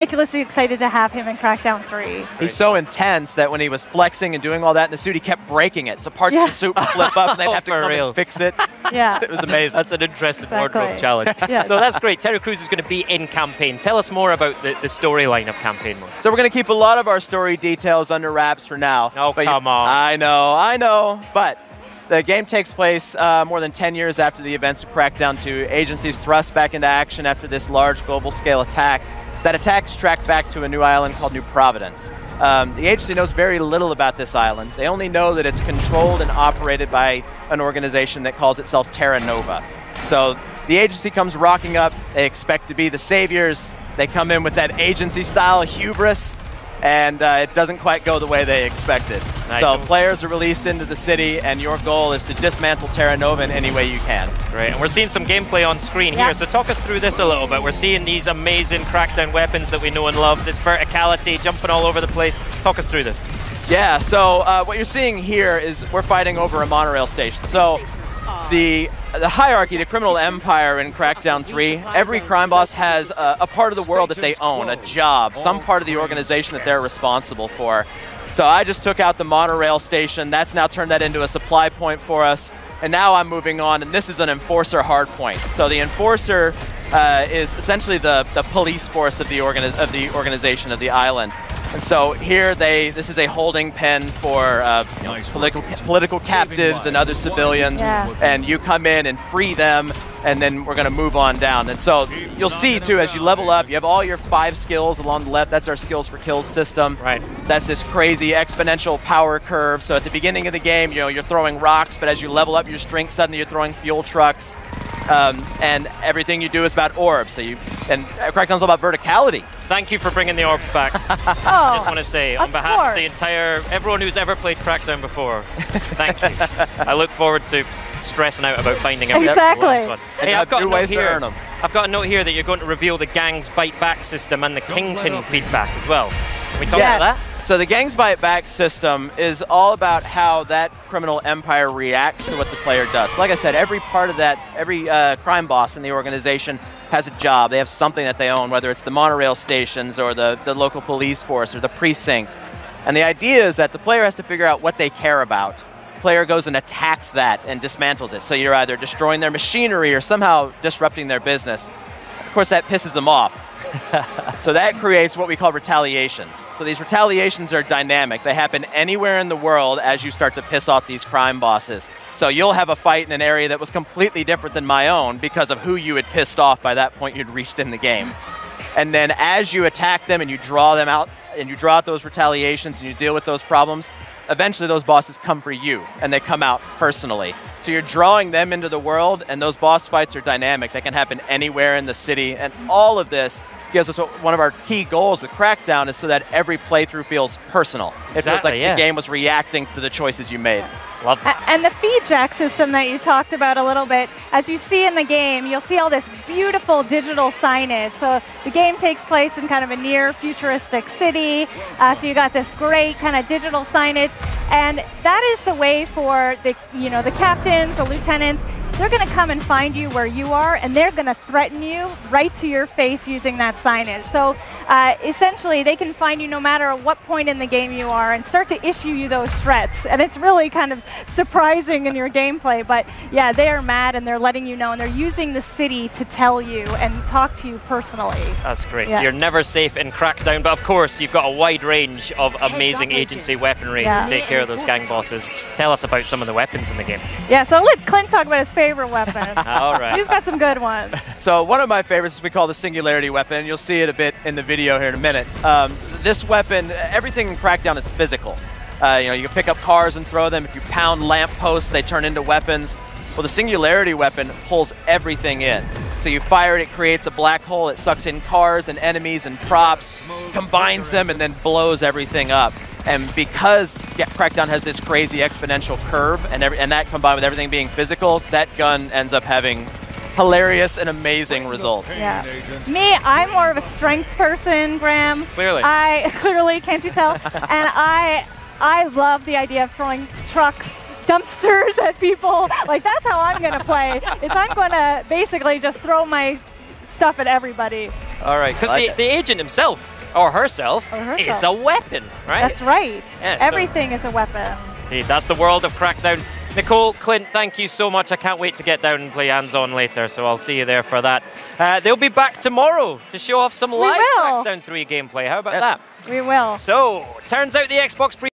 ridiculously excited to have him in Crackdown 3. He's so intense that when he was flexing and doing all that in the suit, he kept breaking it. So parts of the suit would flip up and they'd have to come and fix it. Yeah. It was amazing. That's an interesting wardrobe challenge. Yeah. So that's great. Terry Crews is going to be in campaign. Tell us more about the storyline of campaign mode. So we're going to keep a lot of our story details under wraps for now. Oh, come on. I know. But the game takes place more than 10 years after the events of Crackdown 2. Agencies thrust back into action after this large global scale attack. That attack is tracked back to a new island called New Providence. The agency knows very little about this island. They only know that it's controlled and operated by an organization that calls itself Terra Nova. So the agency comes rocking up. They expect to be the saviors. They come in with that agency-style hubris, and it doesn't quite go the way they expected. So players are released into the city, and your goal is to dismantle Terra Nova in any way you can. Great, and we're seeing some gameplay on screen here, so talk us through this a little bit. We're seeing these amazing Crackdown weapons that we know and love, this verticality, jumping all over the place. Talk us through this. Yeah, so what you're seeing here is we're fighting over a monorail station. So the hierarchy, the criminal empire in Crackdown 3, every crime boss has a part of the world that they own, a job, some part of the organization that they're responsible for. So I just took out the monorail station. That's now turned that into a supply point for us. And now I'm moving on, and this is an enforcer hardpoint. So the enforcer is essentially the police force of the organization of the island. And so here this is a holding pen for political captives and other civilians, and you come in and free them, and then we're going to move on down. And so you'll see too, as you level up, you have all your 5 skills along the left. That's our skills for kills system. Right. That's this crazy exponential power curve. So at the beginning of the game, you're throwing rocks, but as you level up your strength, suddenly you're throwing fuel trucks. And everything you do is about orbs. And Crackdown's all about verticality. Thank you for bringing the orbs back. I just want to say, on behalf of the everyone who's ever played Crackdown before, thank you. I look forward to stressing out about finding every one. Hey, I've got a note here. I've got a note here that you're going to reveal the gang's bite back system and the Kingpin feedback as well. Can we talk about that? So the Gang's Bite Back system is all about how that criminal empire reacts to what the player does. Like I said, every part of that, every crime boss in the organization has a job. They have something that they own, whether it's the monorail stations or the local police force or the precinct. And the idea is that the player has to figure out what they care about. The player goes and attacks that and dismantles it. So you're either destroying their machinery or somehow disrupting their business. Of course, that pisses them off. So that creates what we call retaliations. So these retaliations are dynamic. They happen anywhere in the world as you start to piss off these crime bosses. So you'll have a fight in an area that was completely different than my own because of who you had pissed off by that point you'd reached in the game. And then as you attack them and you draw them out, and you draw out those retaliations and you deal with those problems, eventually those bosses come for you, and they come out personally. So you're drawing them into the world, and those boss fights are dynamic. They can happen anywhere in the city, and all of this gives us one of our key goals with Crackdown is so that every playthrough feels personal. It feels like the game was reacting to the choices you made. Love that. And the feedback system that you talked about a little bit, as you see in the game, you'll see all this beautiful digital signage. So the game takes place in kind of a near futuristic city. So you got this great kind of digital signage. And that is the way for the captains, the lieutenants. They're going to come and find you where you are, and they're going to threaten you right to your face using that signage. So essentially, they can find you no matter what point in the game you are and start to issue you those threats. And it's really kind of surprising in your gameplay. But yeah, they are mad, and they're letting you know, and they're using the city to tell you and talk to you personally. That's great. So you're never safe in Crackdown, but of course, you've got a wide range of amazing agency weaponry to take care of those gang bosses. Tell us about some of the weapons in the game. Yeah, so let Clint talk about his favorite weapon. All right. He's got some good ones. So one of my favorites is we call the Singularity weapon, and you'll see it a bit in the video here in a minute. This weapon, everything in Crackdown is physical. You can pick up cars and throw them. If you pound lampposts, they turn into weapons. Well, the Singularity weapon pulls everything in. So you fire it, it creates a black hole, it sucks in cars and enemies and props, combines them, and then blows everything up. And because Crackdown has this crazy exponential curve, and that combined with everything being physical, that gun ends up having hilarious and amazing results. Yeah. Me, I'm more of a strength person, Graham. Clearly. Clearly, can't you tell? And I love the idea of throwing trucks, dumpsters at people. Like, that's how I'm going to play. Is I'm going to basically just throw my stuff at everybody. All right, because the agent himself, or herself, is a weapon, right? That's right. Yeah, everything is a weapon. Indeed, that's the world of Crackdown. Nicole, Clint, thank you so much. I can't wait to get down and play hands-on later, so I'll see you there for that. They'll be back tomorrow to show off some live Crackdown 3 gameplay. How about that? We will. So, turns out the Xbox